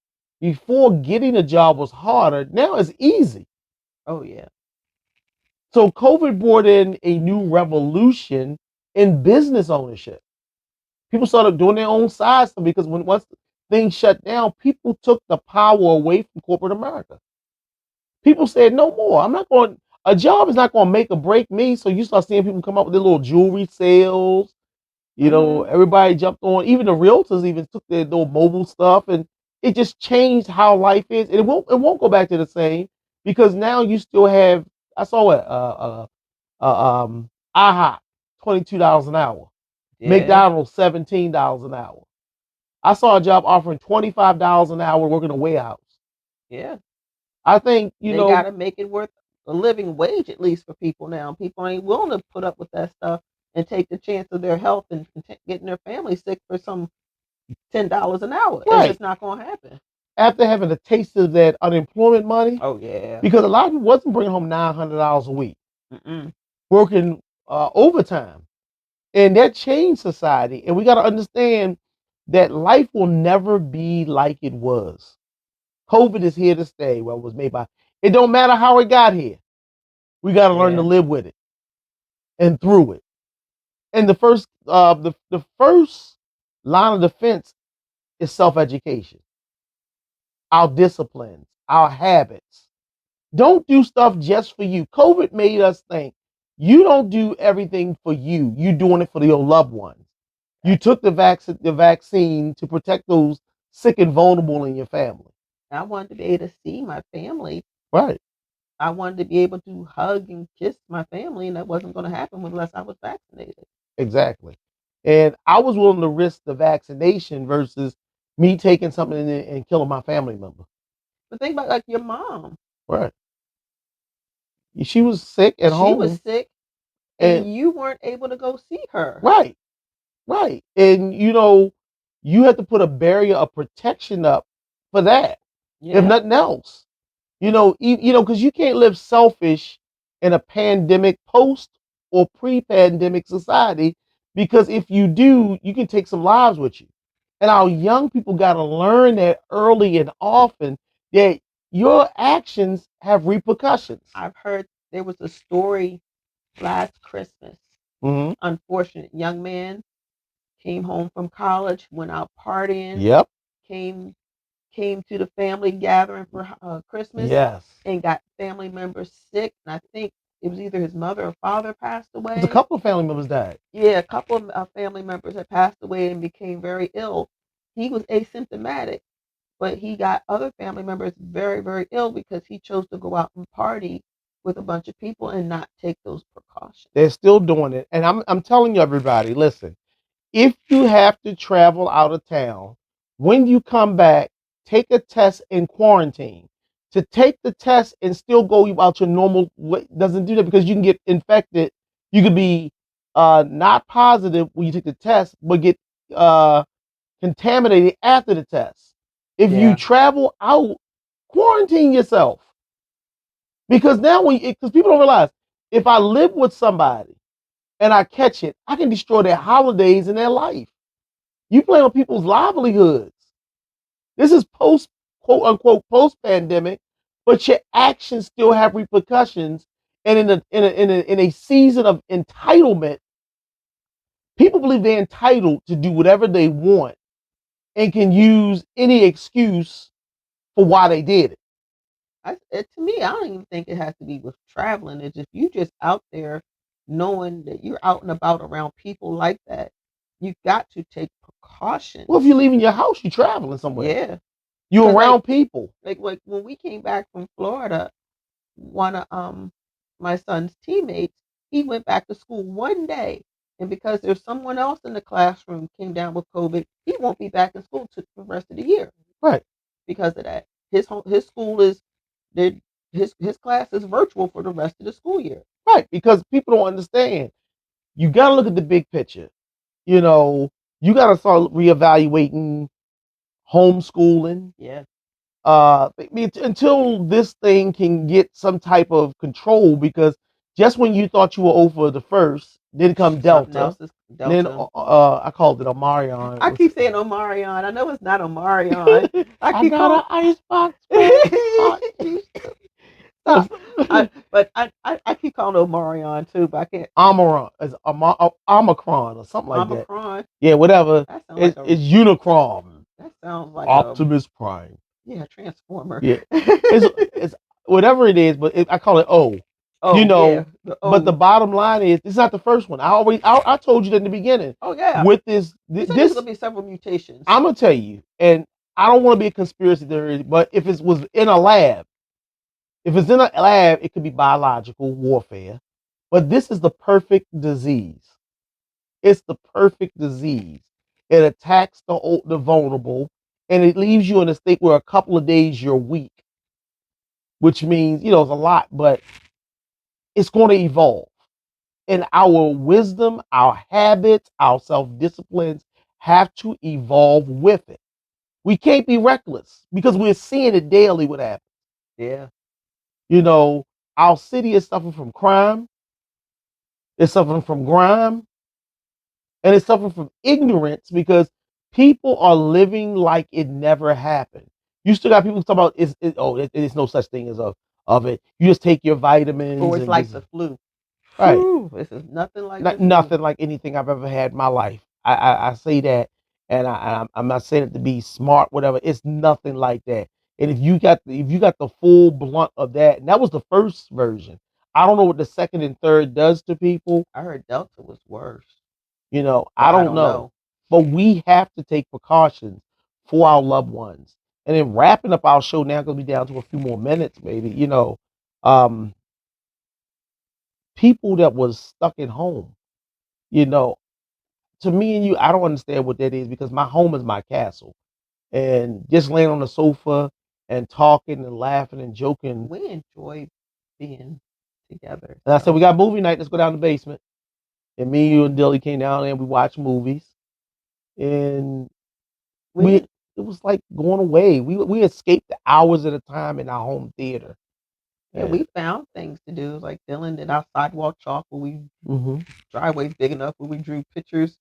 Before, getting a job was harder. Now it's easy. Oh yeah. So COVID brought in a new revolution in business ownership. People started doing their own side stuff because once things shut down, people took the power away from corporate America. People said, no more. I'm not going, a job is not going to make or break me. So you start seeing people come up with their little jewelry sales. Everybody jumped on, even the realtors even took their little mobile stuff, and it just changed how life is. And it won't go back to the same, because now you still have, I saw it, IHOP, $22 an hour. Yeah. McDonald's, $17 an hour. I saw a job offering $25 an hour working a warehouse. Yeah. I think, they got to make it worth a living wage, at least for people now. People ain't willing to put up with that stuff and take the chance of their health and getting their family sick for some $10 an hour. Right. It's just not going to happen. After having a taste of that unemployment money. Oh yeah. Because a lot of people wasn't bringing home $900 a week. Mm-mm. Working overtime. And that changed society. And we got to understand that life will never be like it was. COVID is here to stay. Well, it was made by, it don't matter how it got here. We got to learn to live with it and through it. And the first line of defense is self-education. Our disciplines, our habits. Don't do stuff just for you. COVID made us think you don't do everything for you. You're doing it for your loved ones. You took the vaccine to protect those sick and vulnerable in your family. I wanted to be able to see my family. Right. I wanted to be able to hug and kiss my family, and that wasn't going to happen unless I was vaccinated. Exactly. And I was willing to risk the vaccination versus me taking something and killing my family member. But think about like your mom. Right. She was sick at home. She was sick, and you weren't able to go see her. Right. Right. And you have to put a barrier of protection up for that. Yeah. If nothing else. Because you can't live selfish in a pandemic post or pre-pandemic society, because if you do, you can take some lives with you. And our young people got to learn that early and often, that your actions have repercussions. I've heard there was a story last Christmas. Mm-hmm. Unfortunate young man came home from college, went out partying. Yep. Came to the family gathering for Christmas. Yes. And got family members sick. And I think it was either his mother or father passed away. A couple of family members died. Yeah, a couple of family members had passed away and became very ill. He was asymptomatic, but he got other family members very, very ill because he chose to go out and party with a bunch of people and not take those precautions. They're still doing it. And I'm telling you, everybody, listen, if you have to travel out of town, when you come back, take a test in quarantine. To take the test and still go about your normal way doesn't do that, because you can get infected. You could be not positive when you take the test, but get contaminated after the test. If you travel out, quarantine yourself. Because now, because people don't realize, if I live with somebody and I catch it, I can destroy their holidays and their life. You play on people's livelihoods. This is quote unquote post pandemic, but your actions still have repercussions. And in a season of entitlement, people believe they're entitled to do whatever they want and can use any excuse for why they did it. To me, I don't even think it has to be with traveling. It's just you just out there knowing that you're out and about around people like that. You've got to take precautions. Well, if you're leaving your house, you're traveling somewhere. Yeah. You're around people. Like when we came back from Florida, one of my son's teammates, he went back to school one day, and because there's someone else in the classroom came down with COVID, he won't be back in school for the rest of the year. Right. Because of that, his school is his class is virtual for the rest of the school year. Right, because people don't understand. You got to look at the big picture. You got to start reevaluating homeschooling. Yeah. Until this thing can get some type of control, because just when you thought you were over the first, Then come something Delta. else is Then Delta. I called it Omarion. I keep saying Omarion. I know it's not Omarion. I got an icebox fan. Stop. I keep calling it Omarion too, but I can't. Omicron is Omicron or something like that. Omicron. Yeah, whatever. That sounds like It's Unicron. that sounds like Optimus Prime. Yeah, Transformer. Yeah, it's whatever it is, but I call it O. Oh, You know, yeah, but the bottom line is it's not the first one. I told you that in the beginning. Oh yeah. With this there's gonna be several mutations. I'm gonna tell you, and I don't want to be a conspiracy theorist, but if it was in a lab, it could be biological warfare. But this is the perfect disease. It's the perfect disease. It attacks the vulnerable, and it leaves you in a state where a couple of days you're weak, which means, it's a lot, but it's going to evolve. And our wisdom, our habits, our self-disciplines have to evolve with it. We can't be reckless because we're seeing it daily what happens. Yeah. Our city is suffering from crime. It's suffering from grime. And it's suffering from ignorance because people are living like it never happened. You still got people talking about there's no such thing as of it. You just take your vitamins. Or it's like the flu. Right. This is nothing like nothing like anything I've ever had in my life. I say that, and I'm not saying it to be smart, whatever. It's nothing like that. And if you got the full blunt of that, and that was the first version. I don't know what the second and third does to people. I heard Delta was worse. I don't know. But we have to take precautions for our loved ones. And then wrapping up our show now, going to be down to a few more minutes, maybe. People that was stuck at home, to me and you, I don't understand what that is because my home is my castle. And just laying on the sofa and talking and laughing and joking. We enjoy being together. And I said, we got movie night. Let's go down to the basement. And me, you, and Dilly came down there and we watched movies. And it was like going away. We escaped the hours at a time in our home theater. Yeah, we found things to do. Like Dylan did our sidewalk chalk where driveway's big enough where we drew pictures.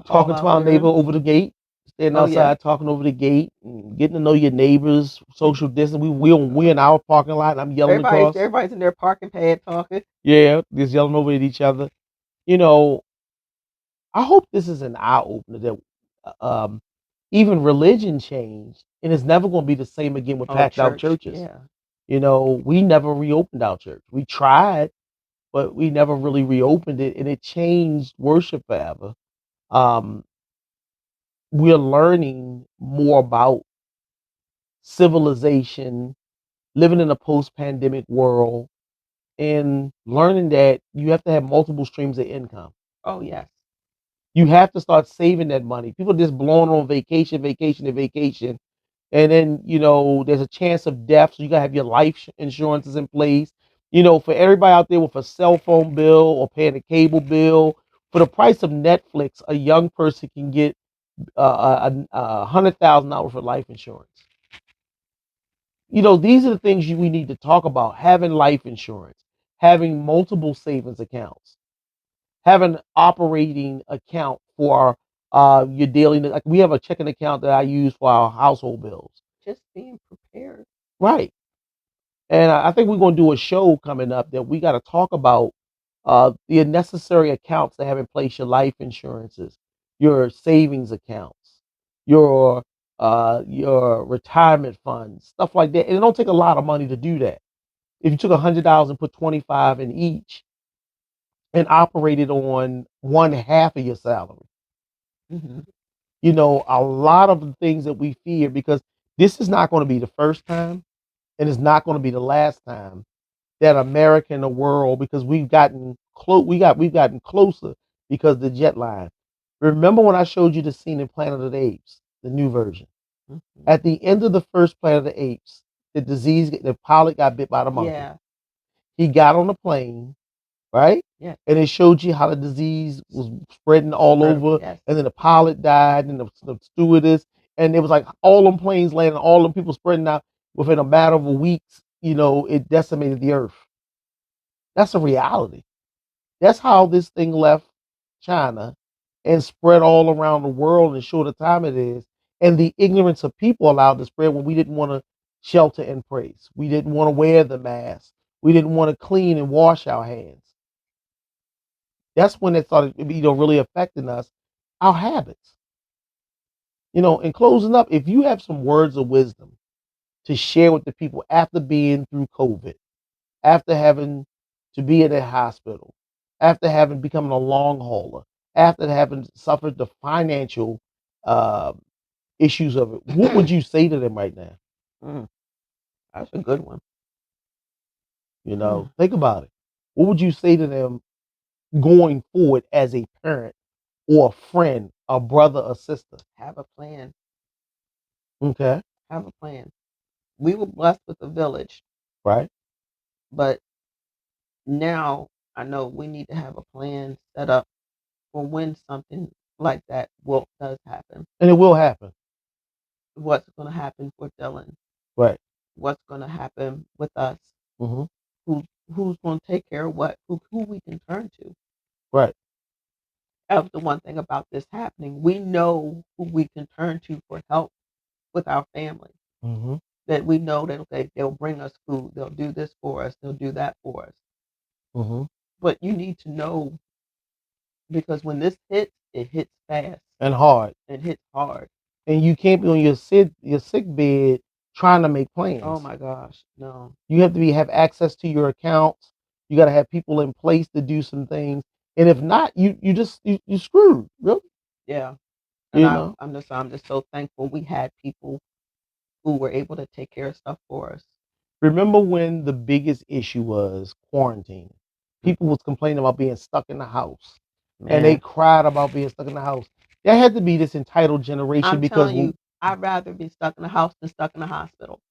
Talking to our neighbor over the gate, standing outside talking over the gate, and getting to know your neighbors, social distance. We in our parking lot, and I'm yelling across. Everybody's in their parking pad talking. Yeah, just yelling over at each other. I hope this is an eye opener that even religion changed, and it's never going to be the same again with packed out churches. Yeah. We never reopened our church. We tried, but we never really reopened it, and it changed worship forever. We're learning more about civilization, living in a post-pandemic world, and learning that you have to have multiple streams of income. Oh, yes. You have to start saving that money. People just blowing on vacation. And then, there's a chance of death. So you got to have your life insurances in place. For everybody out there with a cell phone bill or paying a cable bill, for the price of Netflix, a young person can get $100,000 for life insurance. These are the things we need to talk about. Having life insurance, having multiple savings accounts, having an operating account for your daily, like we have a checking account that I use for our household bills. Just being prepared. Right. And I think we're going to do a show coming up that we got to talk about the necessary accounts to have in place: your life insurances, your savings accounts, your retirement funds, stuff like that. And it don't take a lot of money to do that. If you took $100 and put 25 in each and operated on one half of your salary, a lot of the things that we fear, because this is not going to be the first time, and it's not going to be the last time that America and the world, because we've gotten closer because of the jet line. Remember when I showed you the scene in Planet of the Apes, the new version? At the end of the first Planet of the Apes, the pilot got bit by the monkey. Yeah. He got on the plane, right? Yeah. And it showed you how the disease was spreading all over. Yes. And then the pilot died, and the stewardess, and it was like all them planes landing, all them people spreading out within a matter of weeks. It decimated the earth. That's a reality. That's how this thing left China and spread all around the world in shorter time it is. And the ignorance of people allowed to spread when we didn't want to shelter in place. We didn't want to wear the mask. We didn't want to clean and wash our hands. That's when it started, really affecting us, our habits. In closing up, if you have some words of wisdom to share with the people after being through COVID, after having to be in a hospital, after having become a long hauler, after having suffered the financial uh, issues of it, what would you say to them right now? That's a good one. Think about it. What would you say to them going forward as a parent or a friend, a brother or sister? Have a plan. Okay. Have a plan. We were blessed with a village, Right. but now I know we need to have a plan set up for when something like that does happen. And it will happen. What's going to happen for Dylan? Right. What's going to happen with us? Mm-hmm. Who's going to take care of what? Who we can turn to? Right. That's the one thing about this happening. We know who we can turn to for help with our family. Mm-hmm. That we know that, okay, they'll bring us food, they'll do this for us, they'll do that for us. Mm-hmm. But you need to know, because when this hits, it hits fast And hard. and hits hard. And you can't be on your sick bed trying to make plans. Oh my gosh, no. You have to have access to your accounts. You got to have people in place to do some things. And if not, you screwed. Really? Yeah. And I'm just so thankful we had people who were able to take care of stuff for us. Remember when the biggest issue was quarantine? People was complaining about being stuck in the house. Man. And they cried about being stuck in the house. There had to be this entitled generation. I'm telling you, I'd rather be stuck in the house than stuck in the hospital.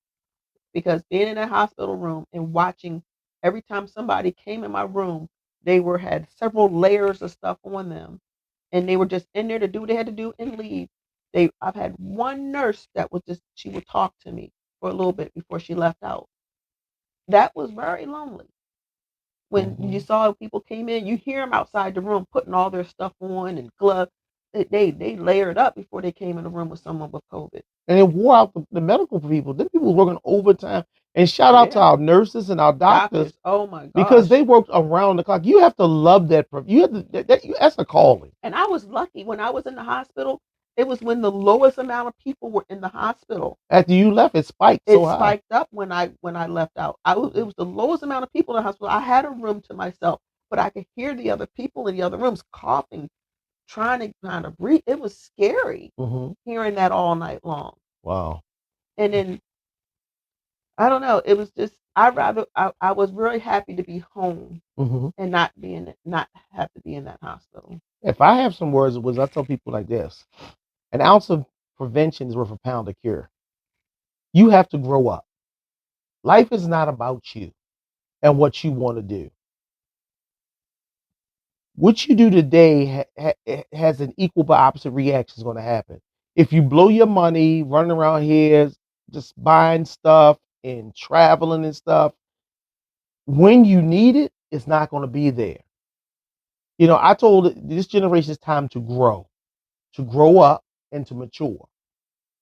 Because being in that hospital room and watching every time somebody came in my room, they had several layers of stuff on them, and they were just in there to do what they had to do and leave. I've had one nurse that she would talk to me for a little bit before she left out. That was very lonely. When you saw people came in, you hear them outside the room putting all their stuff on and gloves. They layered up before they came in the room with someone with COVID. And it wore out the medical people. Then people were working overtime. And shout out to our nurses and our doctors. Oh my gosh. Because they worked around the clock. You have to love that. You have to, that's a calling. And I was lucky when I was in the hospital. It was when the lowest amount of people were in the hospital. After you left, it spiked so high. It spiked up when I left out. It was the lowest amount of people in the hospital. I had a room to myself, but I could hear the other people in the other rooms coughing, trying to kind of breathe. It was scary hearing that all night long. Wow. And then I don't know. It was just I was really happy to be home and not have to be in that hospital. If I have some words of wisdom, I tell people like this: an ounce of prevention is worth a pound of cure. You have to grow up. Life is not about you and what you want to do. What you do today has an equal but opposite reaction is going to happen. If you blow your money running around here, just buying stuff and traveling and stuff, when you need it, it's not going to be there. I told this generation it's time to grow up and to mature.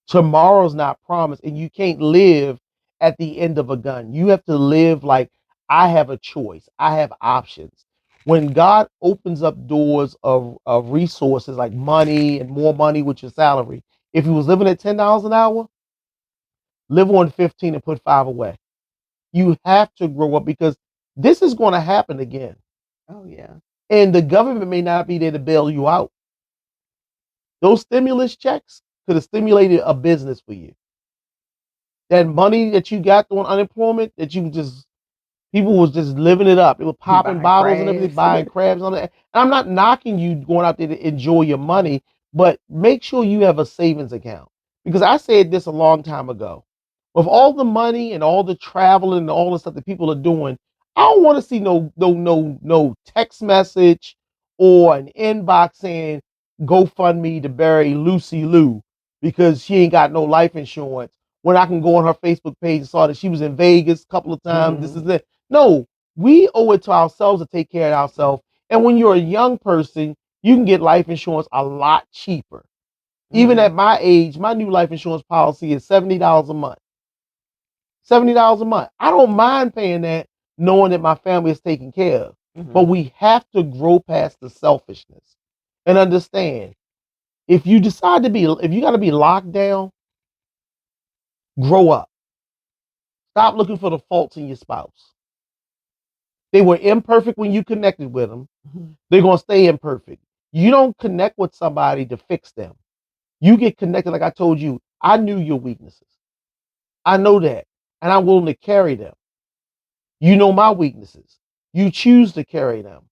Tomorrow's not promised, and you can't live at the end of a gun. You have to live like I have a choice. I have options. When God opens up doors of resources like money and more money with your salary, if you was living at $10 an hour, live on 15 and put 5 away. You have to grow up because this is going to happen again. Oh yeah. And the government may not be there to bail you out. Those stimulus checks could have stimulated a business for you. That money that you got on unemployment, that people was just living it up. They were popping bottles and everything, buying crabs and all that. And I'm not knocking you going out there to enjoy your money, but make sure you have a savings account. Because I said this a long time ago. With all the money and all the traveling and all the stuff that people are doing, I don't want to see no text message or an inbox saying GoFundMe to bury Lucy Lou because she ain't got no life insurance. When I can go on her Facebook page and saw that she was in Vegas a couple of times. This is it. No, we owe it to ourselves to take care of ourselves. And when you're a young person, you can get life insurance a lot cheaper. Even at my age, my new life insurance policy is $70 a month. $70 a month. I don't mind paying that, knowing that my family is taken care of. But we have to grow past the selfishness and understand, if you decide to be, if you got to be locked down, grow up. Stop looking for the faults in your spouse. They were imperfect when you connected with them. They're going to stay imperfect. You don't connect with somebody to fix them. You get connected, like I told you. I knew your weaknesses. I know that. And I'm willing to carry them. You know my weaknesses. You choose to carry them.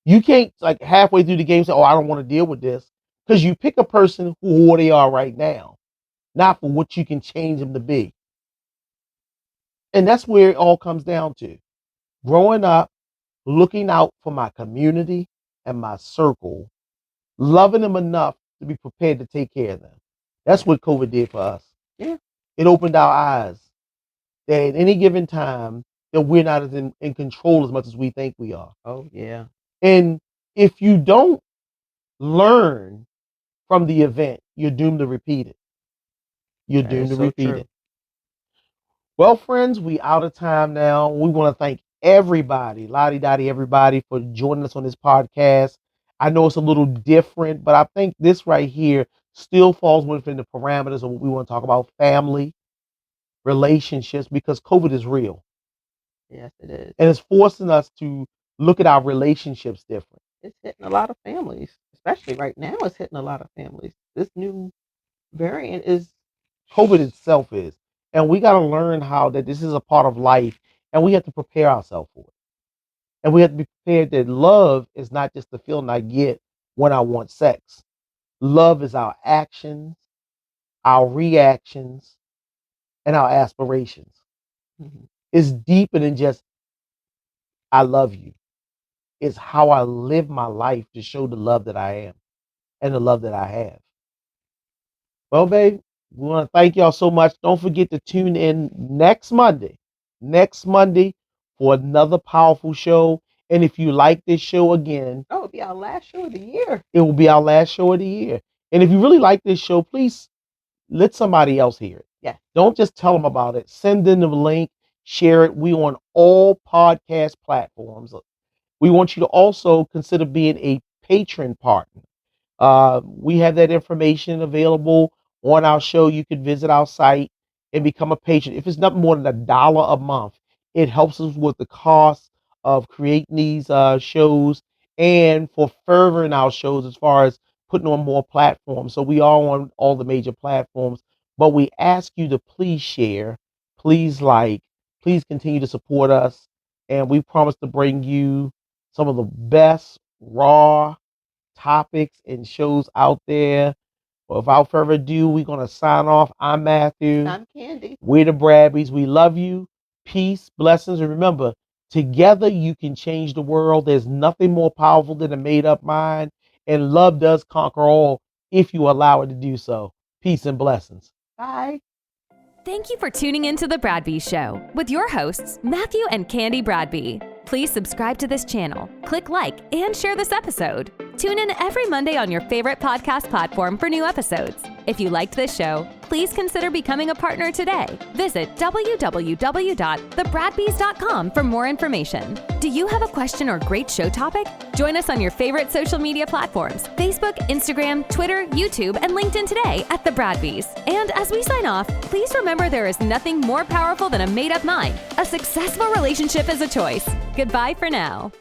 You can't, like, halfway through the game say, oh, I don't want to deal with this. Because you pick a person who they are right now, not for what you can change them to be. And that's where it all comes down to. Growing up, looking out for my community and my circle, loving them enough to be prepared to take care of them. That's what COVID did for us. Yeah. It opened our eyes that at any given time that we're not as in control as much as we think we are. Oh, yeah. And if you don't learn from the event, you're doomed to repeat it. You're doomed to repeat it. Well, friends, we out of time now. We want to thank everybody, lottie-dottie everybody, for joining us on this podcast. I know it's a little different, but I think this right here still falls within the parameters of what we want to talk about: family, relationships, because COVID is real. Yes, it is. And it's forcing us to look at our relationships different. It's hitting a lot of families, especially right now. It's hitting a lot of families. This new variant is. COVID itself is. And we got to learn how that this is a part of life, and we have to prepare ourselves for it. And we have to be prepared that love is not just the feeling I get when I want sex. Love is our actions, our reactions, and our aspirations. It's deeper than just, I love you. It's how I live my life to show the love that I am and the love that I have. Well, babe, we want to thank y'all so much. Don't forget to tune in next Monday for another powerful show. And if you like this show again, it'll be our last show of the year. It will be our last show of the year. And if you really like this show, please let somebody else hear it. Yeah. Don't just tell them about it. Send them the link, share it. We on all podcast platforms. We want you to also consider being a patron partner. We have that information available on our show. You can visit our site and become a patron. If it's nothing more than $1 a month, it helps us with the cost of creating these shows and for furthering our shows as far as putting on more platforms. So we are on all the major platforms, but we ask you to please share, please like, please continue to support us. And we promise to bring you some of the best raw topics and shows out there. Well, without further ado, we're going to sign off. I'm Matthew. I'm Candy. We're the Bradbys. We love you. Peace, blessings. And remember, together you can change the world. There's nothing more powerful than a made-up mind. And love does conquer all if you allow it to do so. Peace and blessings. Bye. Thank you for tuning into The Bradbys Show with your hosts, Matthew and Candy Bradby. Please subscribe to this channel, click like, and share this episode. Tune in every Monday on your favorite podcast platform for new episodes. If you liked this show, please consider becoming a partner today. Visit www.thebradbys.com for more information. Do you have a question or great show topic? Join us on your favorite social media platforms: Facebook, Instagram, Twitter, YouTube, and LinkedIn today at The Bradbys. And as we sign off, please remember there is nothing more powerful than a made-up mind. A successful relationship is a choice. Goodbye for now.